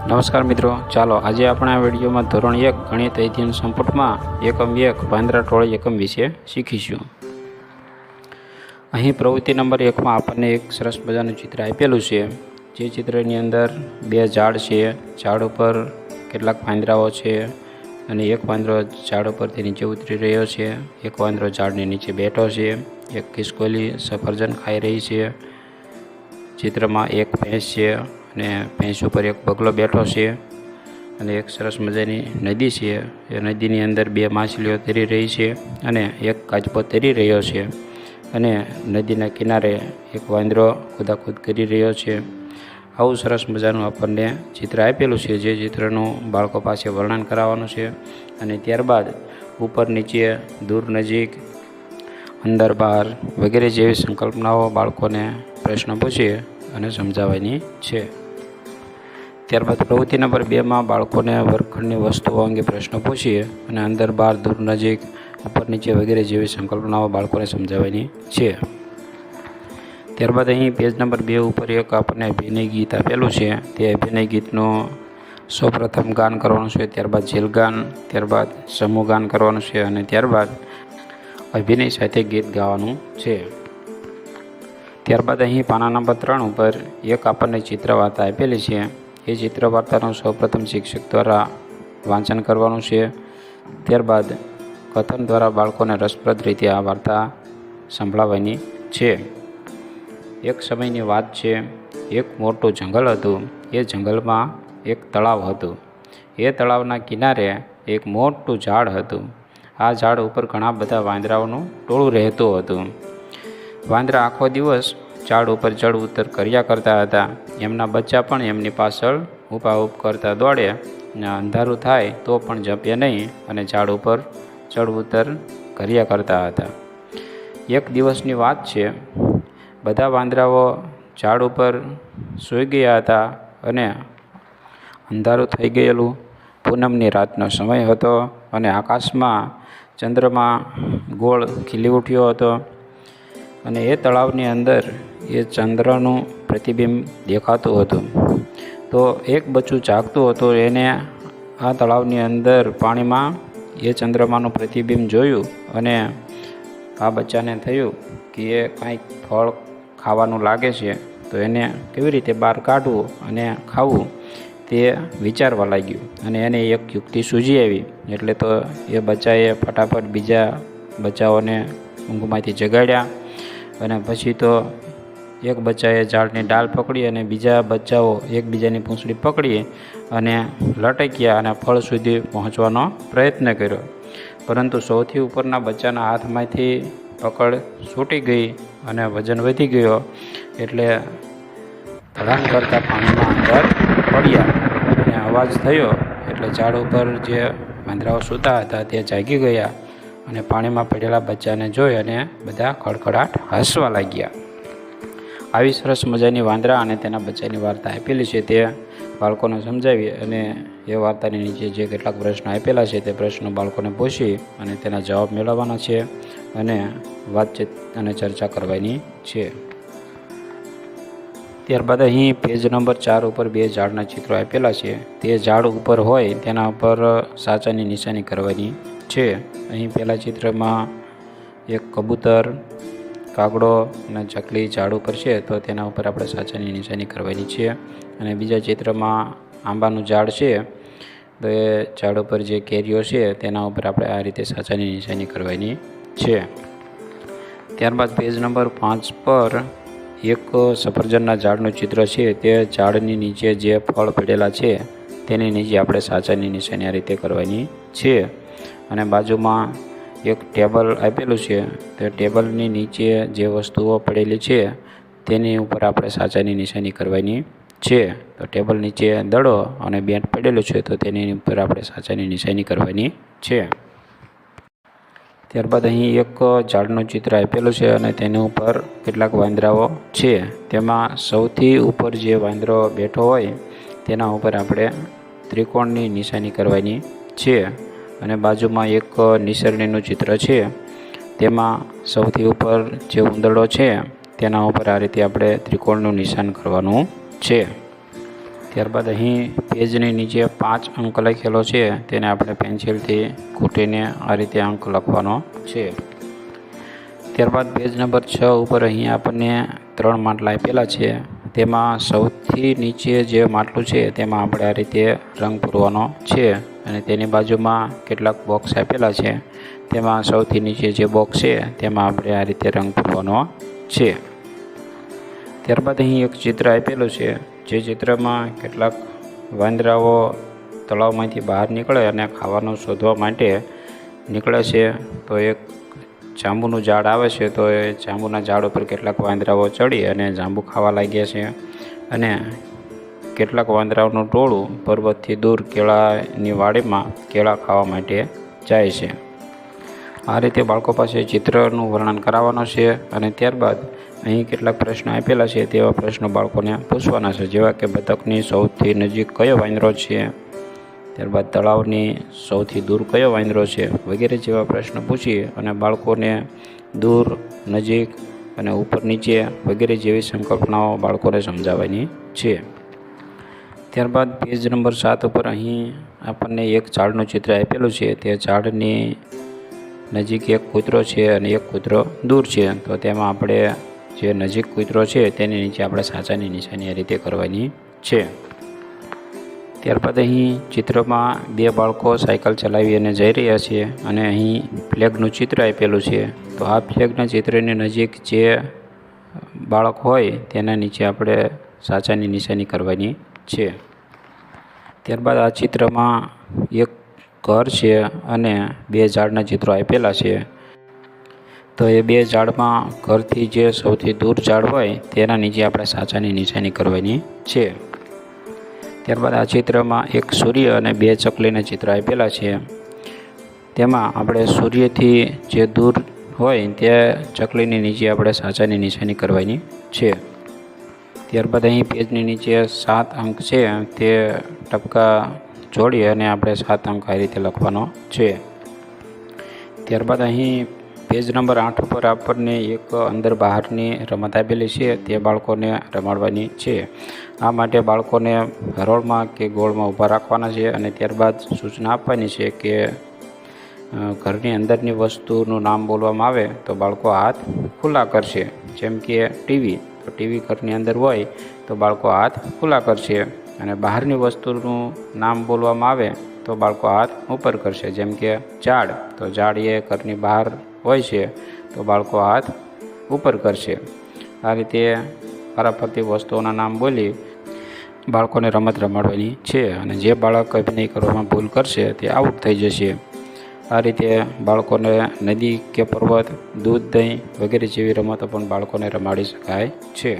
નમસ્કાર મિત્રો, ચાલો આજે આપણે આ વિડીયોમાં ધોરણ 1 ગણિત અધ્યયન સંપુટમાં એકમ 1 વાંદરા ટોળી એકમ વિશે શીખીશું। અહીં પ્રવૃત્તિ નંબર 1માં આપણને એક સરસ મજાનું ચિત્ર આપેલું છે। જે ચિત્રની અંદર બે ઝાડ છે, ઝાડ ઉપર કેટલાક વાંદરાઓ છે અને એક વાંદરો ઝાડ ઉપરથી નીચે ઉતરી રહ્યો છે, એક વાંદરો ઝાડની નીચે બેઠો છે, એક ખિસકોલી સફરજન ખાઈ રહી છે। ચિત્રમાં એક ભેંસ છે અને ભેંસ ઉપર એક બગલો બેઠો છે અને એક સરસ મજાની નદી છે। એ નદીની અંદર બે માછલીઓ તરી રહી છે અને એક કાચબો તરી રહ્યો છે અને નદીના કિનારે એક વાંદરો કૂદાકૂદ કરી રહ્યો છે। આવું સરસ મજાનું આપણને ચિત્ર આપેલું છે, જે ચિત્રનું બાળકો પાસે વર્ણન કરાવવાનું છે અને ત્યારબાદ ઉપર નીચે, દૂર નજીક, અંદર બહાર વગેરે જેવી સંકલ્પનાઓ બાળકોને પ્રશ્ન પૂછી અને સમજાવવાની છે। ત્યારબાદ પ્રવૃત્તિ નંબર 2માં બાળકોને વર્ગખંડની વસ્તુઓ અંગે પ્રશ્નો પૂછીએ અને અંદર બહાર, દૂર નજીક, ઉપર નીચે વગેરે જેવી સંકલ્પનાઓ બાળકોને સમજાવવાની છે। ત્યારબાદ અહીં પેજ નંબર 2 ઉપર એક આપણને અભિનય ગીત આપેલું છે। તે અભિનય ગીતનું સૌપ્રથમ ગાન કરવાનું છે, ત્યારબાદ ઝીલગાન, ત્યારબાદ સમૂહ ગાન કરવાનું છે અને ત્યારબાદ અભિનય સાથે ગીત ગાવાનું છે। ત્યારબાદ અહીં પાના નંબર 3 ઉપર એક આપણને ચિત્ર વાર્તા આપેલી છે। એ ચિત્ર વાર્તાનું સૌપ્રથમ શિક્ષક દ્વારા વાંચન કરવાનું છે, ત્યારબાદ કથન દ્વારા બાળકોને રસપ્રદ રીતે આ વાર્તા સંભળાવવાની છે। એક સમયની વાત છે, એક મોટું જંગલ હતું। એ જંગલમાં એક તળાવ હતું। એ તળાવના કિનારે એક મોટું ઝાડ હતું। આ ઝાડ ઉપર ઘણા બધા વાંદરાઓનું ટોળું રહેતું હતું। વાંદરા આખો દિવસ ઝાડ ઉપર ચડ ઉતર કર્યા કરતા હતા। એમના બચ્ચા પણ એમની પાછળ ઊપાઊપ કરતા દોડે અને અંધારું થાય તો પણ જંપે નહીં અને ઝાડ ઉપર ચડ ઉતર કર્યા કરતા હતા। એક દિવસની વાત છે, બધા વાંદરાઓ ઝાડ ઉપર સૂઈ ગયા હતા અને અંધારું થઈ ગયેલું। પૂનમની રાતનો સમય હતો અને આકાશમાં ચંદ્રમા ગોળ ખીલી ઉઠ્યો હતો અને એ તળાવની અંદર એ ચંદ્રનું પ્રતિબિંબ દેખાતું હતું। તો એક બચ્ચું જાગતું હતું, એને આ તળાવની અંદર પાણીમાં એ ચંદ્રમાનું પ્રતિબિંબ જોયું અને આ બચ્ચાને થયું કે એ કાંઈક ફળ ખાવાનું લાગે છે, તો એને કેવી રીતે બહાર કાઢવું અને ખાવું તે વિચારવા લાગ્યું અને એને એક યુક્તિ સૂઝી આવી। એટલે તો એ બચ્ચાએ ફટાફટ બીજા બચ્ચાઓને ઊંઘમાંથી જગાડ્યા અને પછી તો એક બચ્ચાએ ઝાડની ડાળ પકડી અને બીજા બચ્ચાઓ એકબીજાની પૂંછડી પકડી અને લટક્યા અને ફળ સુધી પહોંચવાનો પ્રયત્ન કર્યો, પરંતુ સૌથી ઉપરના બચ્ચાના હાથમાંથી પકડ છૂટી ગઈ અને વજન વધી ગયો એટલે ધડામ કરતા પાણીમાં અંદર પડ્યા અને અવાજ થયો એટલે ઝાડ ઉપર જે વાંદરાઓ સૂતા હતા તે જાગી ગયા અને પાણીમાં પડેલા બચ્ચાને જોઈ અને બધા ખડખડાટ હસવા લાગ્યા। આવી સરસ મજાની વાંદરા અને તેના બચ્ચાની વાર્તા આપેલી છે, તે બાળકોને સમજાવી અને એ વાર્તાની નીચે જે કેટલાક પ્રશ્નો આપેલા છે તે પ્રશ્નો બાળકોને પૂછી અને તેના જવાબ મેળવવાના છે અને વાતચીત અને ચર્ચા કરવાની છે। ત્યારબાદ અહીં પેજ નંબર 4 ઉપર બે ઝાડના ચિત્રો આપેલા છે। તે ઝાડ ઉપર હોય તેના ઉપર સાચાની નિશાની કરવાની છે। અહીં પહેલા ચિત્રમાં એક કબૂતર, કાગડો અને ચકલી ઝાડ ઉપર છે, તો તેના ઉપર આપણે સાચાની નિશાની કરવાની છે અને બીજા ચિત્રમાં આંબાનું ઝાડ છે, તો એ ઝાડ ઉપર જે કેરીઓ છે તેના ઉપર આપણે આ રીતે સાચાની નિશાની કરવાની છે। ત્યારબાદ પેજ નંબર 5 પર એક સફરજનના ઝાડનું ચિત્ર છે। તે ઝાડની નીચે જે ફળ પડેલા છે તેની નીચે આપણે સાચાની નિશાની આ રીતે કરવાની છે અને બાજુમાં એક ટેબલ આપેલું છે, તે ટેબલની નીચે જે વસ્તુઓ પડેલી છે તેની ઉપર આપણે સાચાની નિશાની કરવાની છે। તો ટેબલ નીચે દડો અને બેટ પડેલું છે, તો તેની ઉપર આપણે સાચાની નિશાની કરવાની છે। ત્યારબાદ અહીં એક ઝાડનું ચિત્ર આપેલું છે અને તેની ઉપર કેટલાક વાંદરાઓ છે। તેમાં સૌથી ઉપર જે વાંદરો બેઠો હોય તેના ઉપર આપણે ત્રિકોણની નિશાની કરવાની છે અને બાજુમાં એક નિસરણીનું ચિત્ર છે, તેમાં સૌથી ઉપર જે ઉંદરડો છે તેના ઉપર આ રીતે આપણે ત્રિકોણનું નિશાન કરવાનું છે। ત્યારબાદ અહીં પેજની નીચે 5 અંક લખેલો છે, તેને આપણે પેન્સિલથી ખૂટીને આ રીતે અંક લખવાનો છે. ત્યારબાદ પેજ નંબર 6 ઉપર અહીં આપણને 3 માટલા આપેલા છે. તેમાં સૌથી નીચે જે માટલું છે તેમાં આપણે આ રીતે રંગ પૂરવાનો છે અને તેની બાજુમાં કેટલાક બોક્સ આપેલા છે. તેમાં સૌથી નીચે જે બોક્સ છે તેમાં આપણે આ રીતે રંગ પૂરવાનો છે. ત્યારબાદ અહીં એક ચિત્ર આપેલું છે, જે ચિત્રમાં કેટલાક વાંદરાઓ તળાવમાંથી બહાર નીકળે અને ખાવાનું શોધવા માટે નીકળે છે. તો એક જાંબુનું ઝાડ આવે છે, તો એ જાંબુના ઝાડ ઉપર કેટલાક વાંદરાઓ ચડી અને જાંબુ ખાવા લાગ્યા છે અને કેટલાક વાંદરાઓનું ટોળું પર્વતથી દૂર કેળાની વાડીમાં કેળા ખાવા માટે જાય છે. આ રીતે બાળકો પાસે ચિત્રનું વર્ણન કરાવવાનું છે અને ત્યારબાદ અહીં કેટલાક પ્રશ્નો આપેલા છે, તેવા પ્રશ્નો બાળકોને પૂછવાના છે, જેવા કે બતકની સૌથી નજીક કયો વાંદરો છે, ત્યારબાદ તળાવની સૌથી દૂર કયો વાંદરો છે, વગેરે જેવા પ્રશ્નો પૂછી અને બાળકોને દૂર, નજીક અને ઉપર નીચે વગેરે જેવી સંકલ્પનાઓ બાળકોને સમજાવવાની છે. ત્યારબાદ પેજ નંબર 7 ઉપર અહીં આપણને એક ઝાડનું ચિત્ર આપેલું છે. તે ઝાડની નજીક એક કૂતરો છે અને એક કૂતરો દૂર છે. તો તેમાં આપણે જે નજીક કૂતરો છે તેની નીચે આપણે સાચાની નિશાની આ રીતે કરવાની છે. ત્યારબાદ અહીં ચિત્રમાં 2 બાળકો સાયકલ ચલાવી અને જઈ રહ્યા છે અને અહીં ફ્લેગનું ચિત્ર આપેલું છે. તો આ ફ્લેગના ચિત્રની નજીક જે બાળક હોય તેના નીચે આપણે સાચાની નિશાની કરવાની છે. ત્યારબાદ આ ચિત્રમાં એક ઘર છે અને 2 ઝાડના ચિત્રો આપેલા છે. તો એ 2 ઝાડમાં ઘરથી જે સૌથી દૂર ઝાડ હોય તેના નીચે આપણે સાચાની નિશાની કરવાની છે. ત્યારબાદ આ ચિત્રમાં એક સૂર્ય અને 2 ચકલીના ચિત્ર આપેલા છે. તેમાં આપણે સૂર્યથી જે દૂર હોય તે ચકલીની નીચે આપણે સાચાની નિશાની કરવાની છે. ત્યારબાદ અહીં પેજની નીચે 7 અંક છે, તે ટપકા જોડી અને આપણે 7 અંક આ રીતે લખવાનો છે. ત્યારબાદ અહીં પેજ નંબર 8 ઉપર આપણને એક અંદર બહારની રમત આપેલી છે, તે બાળકોને રમાડવાની છે. આ માટે બાળકોને હરોળમાં કે ગોળમાં ઊભા રાખવાના છે અને ત્યારબાદ સૂચના આપવાની છે કે ઘરની અંદરની વસ્તુનું નામ બોલવામાં આવે તો બાળકો હાથ ખુલ્લા કરશે. જેમ કે ટીવી, તો ટીવી ઘરની અંદર હોય તો બાળકો હાથ ખુલ્લા કરશે અને બહારની વસ્તુનું નામ બોલવામાં આવે તો બાળકો હાથ ઉપર કરશે. જેમ કે ઝાડ, તો ઝાડ એ ઘરની બહાર હોય છે તો બાળકો હાથ ઉપર કરશે. આ રીતે વારાફરતી વસ્તુઓના નામ બોલી બાળકોને રમત રમાડવાની છે અને જે બાળક અભિનય કરવામાં ભૂલ કરશે તે આઉટ થઈ જશે. આ રીતે બાળકોને નદી કે પર્વત, દૂધ, દહીં વગેરે જેવી રમતો પણ બાળકોને રમાડી શકાય છે.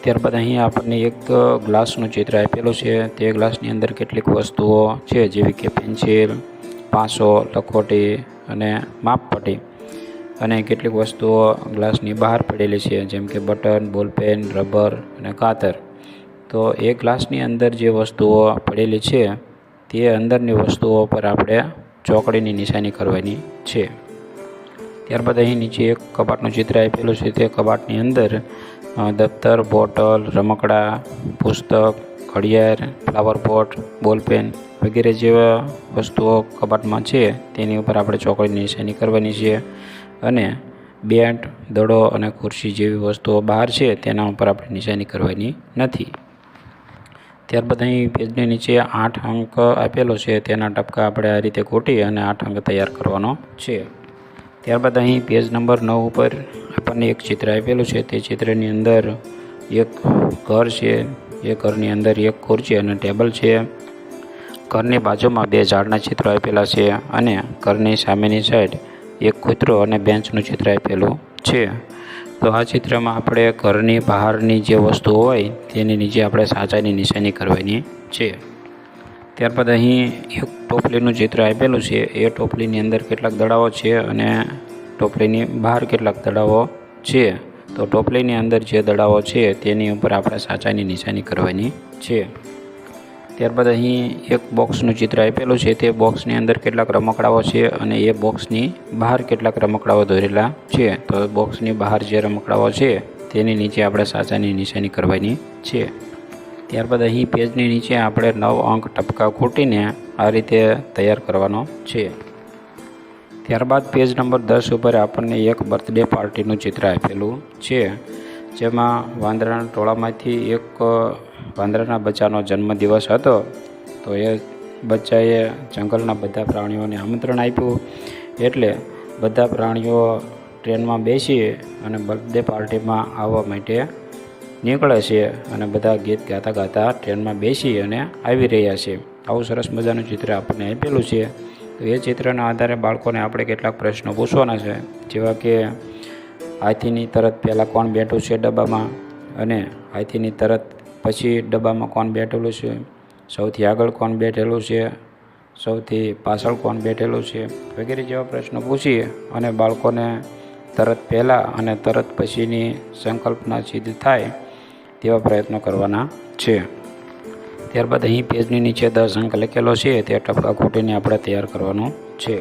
ત્યારબાદ અહીં આપણને એક ગ્લાસનું ચિત્ર આપેલું છે. તે ગ્લાસની અંદર કેટલીક વસ્તુઓ છે, જેવી કે પેન્સિલ, પાસો, લખોટી અને માપપટ્ટી અને કેટલીક વસ્તુઓ ગ્લાસની બહાર પડેલી છે, જેમ કે બટન, બોલપેન, રબર અને કાતર. તો એ ગ્લાસની અંદર જે વસ્તુઓ પડેલી છે તે અંદરની વસ્તુઓ પર આપણે ચોકડીની નિશાની કરવાની છે. ત્યારબાદ અહીં નીચે એક કબાટનું ચિત્ર આપેલું છે. તે કબાટની અંદર દફતર, બોટલ, રમકડા, પુસ્તક, ઘડિયાળ, ફ્લાવર પોટ, બોલપેન વગેરે જેવા વસ્તુઓ કબાટમાં છે તેની ઉપર આપણે ચોકડીની નિશાની કરવાની છે અને બેટ, દડો અને ખુરશી જેવી વસ્તુઓ બહાર છે તેના ઉપર આપણે નિશાની કરવાની નથી. ત્યારબાદ અહીં પેજની નીચે 8 અંક આપેલો છે, તેના ટપકા આપણે આ રીતે ખૂટી અને 8 અંક તૈયાર કરવાનો છે. ત્યારબાદ અહીં પેજ નંબર 9 ઉપર આપણને એક ચિત્ર આપેલું છે. તે ચિત્રની અંદર એક ઘર છે. એ ઘરની અંદર એક ખુરશી અને ટેબલ છે. ઘરની બાજુમાં 2 ઝાડના ચિત્રો આપેલા છે અને ઘરની સામેની સાઈડ એક કૂતરો અને બેન્ચનું ચિત્ર આપેલું છે. તો આ ચિત્રમાં આપણે ઘરની બહારની જે વસ્તુઓ હોય તેની નીચે આપણે સાચાની નિશાની કરવાની છે. ત્યારબાદ અહીં એક ટોપલીનું ચિત્ર આપેલું છે. એ ટોપલીની અંદર કેટલાક દડાઓ છે અને ટોપલીની બહાર કેટલાક દડાઓ છે. તો ટોપલીની અંદર જે દડાઓ છે તેની ઉપર આપણે સાચાની નિશાની કરવાની છે. ત્યારબાદ અહીં એક બોક્સનું ચિત્ર આપેલું છે. તે બોક્સની અંદર કેટલાક રમકડાઓ છે અને એ બોક્સની બહાર કેટલાક રમકડાઓ દોરેલા છે. તો બોક્સની બહાર જે રમકડાઓ છે તેની નીચે આપણે સાચાની નિશાની કરવાની છે. ત્યારબાદ અહીં પેજની નીચે આપણે 9 અંક ટપકા ખૂટીને આ રીતે તૈયાર કરવાનો છે. ત્યારબાદ પેજ નંબર 10 ઉપર આપણને એક બર્થડે પાર્ટીનું ચિત્ર આપેલું છે, જેમાં વાંદરાના ટોળામાંથી એક વાંદરાના બચ્ચાનો જન્મદિવસ હતો. તો એ બચ્ચાએ જંગલના બધા પ્રાણીઓને આમંત્રણ આપ્યું, એટલે બધા પ્રાણીઓ ટ્રેનમાં બેસી અને બર્થડે પાર્ટીમાં આવવા માટે નીકળે છે અને બધા ગીત ગાતા ગાતા ટ્રેનમાં બેસી અને આવી રહ્યા છે. આવું સરસ મજાનું ચિત્ર આપણને આપેલું છે. તો એ ચિત્રના આધારે બાળકોને આપણે કેટલાક પ્રશ્નો પૂછવાના છે, જેવા કે હાથીની તરત પહેલાં કોણ બેઠું છે ડબ્બામાં, અને હાથીની તરત પછી ડબ્બામાં કોણ બેઠેલું છે, સૌથી આગળ કોણ બેઠેલું છે, સૌથી પાછળ કોણ બેઠેલું છે, વગેરે જેવા પ્રશ્નો પૂછીએ અને બાળકોને તરત પહેલાં અને તરત પછીની સંકલ્પના સિદ્ધ થાય તેવા પ્રયત્નો કરવાના છે. ત્યારબાદ અહીં પેજની નીચે 10 અંક લખેલો છે, તે ટપકા ખૂટીને આપણે તૈયાર કરવાનું છે.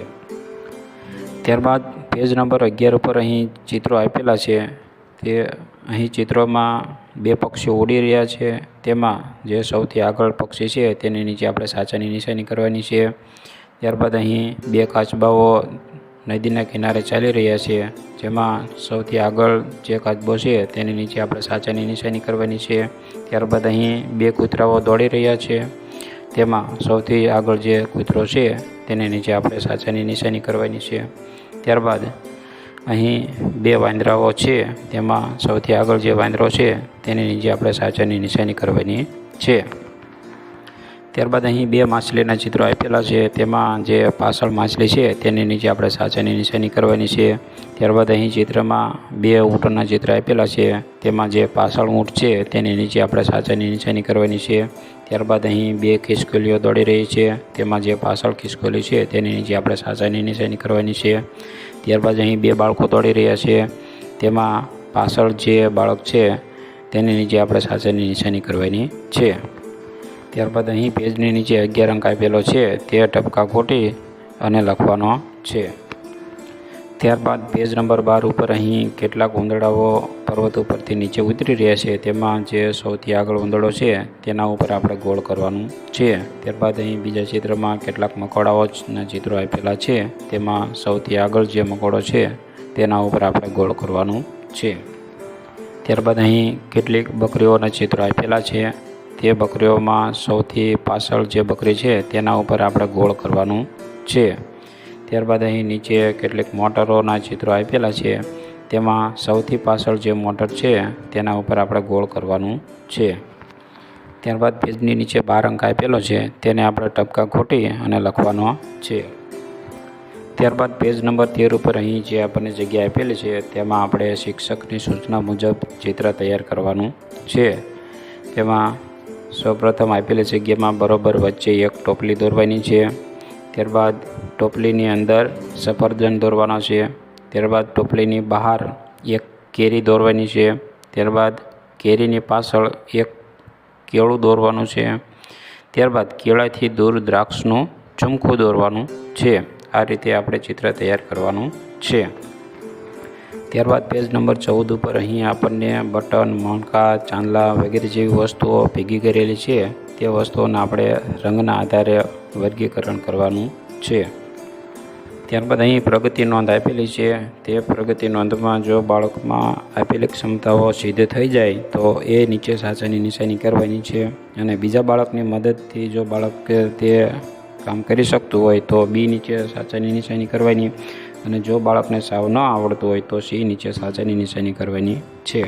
ત્યારબાદ પેજ નંબર 11 ઉપર અહીં ચિત્રો આપેલા છે. તે અહીં ચિત્રોમાં 2 પક્ષીઓ ઉડી રહ્યા છે. તેમાં જે સૌથી આગળ પક્ષી છે તેની નીચે આપણે સાચાની નિશાની કરવાની છે. ત્યારબાદ અહીં 2 કાચબાઓ નદીના કિનારે ચાલી રહ્યા છે, જેમાં સૌથી આગળ જે કાચબો છે તેની નીચે આપણે સાચાની નિશાની કરવાની છે. ત્યારબાદ અહીં 2 કૂતરાઓ દોડી રહ્યા છે, તેમાં સૌથી આગળ જે કૂતરો છે તેની નીચે આપણે સાચાની નિશાની કરવાની છે. ત્યારબાદ અહીં 2 વાંદરાઓ છે, તેમાં સૌથી આગળ જે વાંદરો છે તેની નીચે આપણે સાચાની નિશાની કરવાની છે. ત્યારબાદ અહીં 2 માછલીના ચિત્રો આપેલા છે, તેમાં જે પાછળ માછલી છે તેની નીચે આપણે સાચાની નિશાની કરવાની છે. ત્યારબાદ અહીં ચિત્રમાં 2 ઊંટના ચિત્ર આપેલા છે, તેમાં જે પાછળ ઊંટ છે તેની નીચે આપણે સાચાની નિશાની કરવાની છે. ત્યારબાદ અહીં 2 ખિસકોલીઓ દોડી રહી છે, તેમાં જે પાછળ ખિસકોલી છે તેની નીચે આપણે સાચાની નિશાની કરવાની છે. ત્યારબાદ અહીં 2 બાળકો દોડી રહ્યા છે, તેમાં પાછળ જે બાળક છે તેની નીચે આપણે સાચાની નિશાની કરવાની છે. ત્યારબાદ અહીં પેજની નીચે 11 અંક આપેલો છે, તે ટપકા ખૂટી અને લખવાનો છે. ત્યારબાદ પેજ નંબર 12 ઉપર અહીં કેટલાક ઉંદરડાઓ પર્વત ઉપરથી નીચે ઉતરી રહ્યા છે, તેમાં જે સૌથી આગળ ઉંદરડો છે તેના ઉપર આપણે ગોળ કરવાનું છે. ત્યારબાદ અહીં બીજા ચિત્રમાં કેટલાક મકોડાઓના ચિત્રો આપેલા છે, તેમાં સૌથી આગળ જે મકોડો છે તેના ઉપર આપણે ગોળ કરવાનું છે. ત્યારબાદ અહીં કેટલીક બકરીઓના ચિત્રો આપેલા છે, તે બકરીઓમાં સૌથી પાછળ જે બકરી છે તેના ઉપર આપણે ગોળ કરવાનું છે. ત્યારબાદ અહીં નીચે કેટલીક મોટરોના ચિત્રો આપેલા છે, તેમાં સૌથી પાછળ જે મોટર છે તેના ઉપર આપણે ગોળ કરવાનું છે. ત્યારબાદ પેજની નીચે 12 અંક આપેલો છે, તેને આપણે ટપકા ખૂટી અને લખવાનો છે. ત્યારબાદ પેજ નંબર 13 ઉપર અહીં જે આપણને જગ્યા આપેલી છે તેમાં આપણે શિક્ષકની સૂચના મુજબ ચિત્ર તૈયાર કરવાનું છે. તેમાં સૌપ્રથમ આપેલી જગ્યામાં બરોબર વચ્ચે એક ટોપલી દોરવાની છે. ત્યારબાદ ટોપલીની અંદર સફરજન દોરવાનો છે. ત્યારબાદ ટોપલીની બહાર એક કેરી દોરવાની છે. ત્યારબાદ કેરીની પાછળ એક કેળું દોરવાનું છે. ત્યારબાદ કેળાથી દૂર દ્રાક્ષનું ઝુમખું દોરવાનું છે. આ રીતે આપણે ચિત્ર તૈયાર કરવાનું છે. ત્યારબાદ પેજ નંબર 14 ઉપર અહીં આપણને બટન, મણકા, ચાંદલા વગેરે જેવી વસ્તુઓ ભેગી કરેલી છે, તે વસ્તુઓને આપણે રંગના આધારે વર્ગીકરણ કરવાનું છે. ત્યારબાદ અહીં પ્રગતિ નોંધ આપેલી છે, તે પ્રગતિ નોંધમાં જો બાળકમાં આપેલી ક્ષમતાઓ સિદ્ધ થઈ જાય તો એ નીચે સાચાની નિશાની કરવાની છે, અને બીજા બાળકની મદદથી જો બાળક તે કામ કરી શકતું હોય તો બી નીચે સાચાની નિશાની કરવાની, અને જો બાળકને સાવ ન આવડતું હોય તો સી નીચે સાચાની નિશાની કરવાની છે.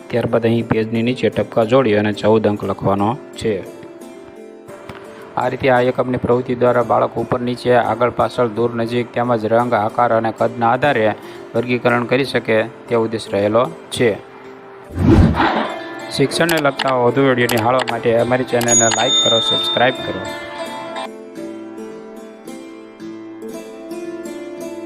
ત્યારબાદ અહીં પેજની નીચે ટપકા જોડી અને 14 અંક લખવાનો છે. આ રીતે આ એકમની પ્રવૃત્તિ દ્વારા બાળક ઉપર નીચે, આગળ પાછળ, દૂર નજીક તેમજ રંગ, આકાર અને કદના આધારે વર્ગીકરણ કરી શકે તે ઉદ્દેશ રહેલો છે. શિક્ષણને લગતા વધુ વિડીયો નિહાળવા માટે અમારી ચેનલને લાઇક કરો, સબસ્ક્રાઈબ કરો.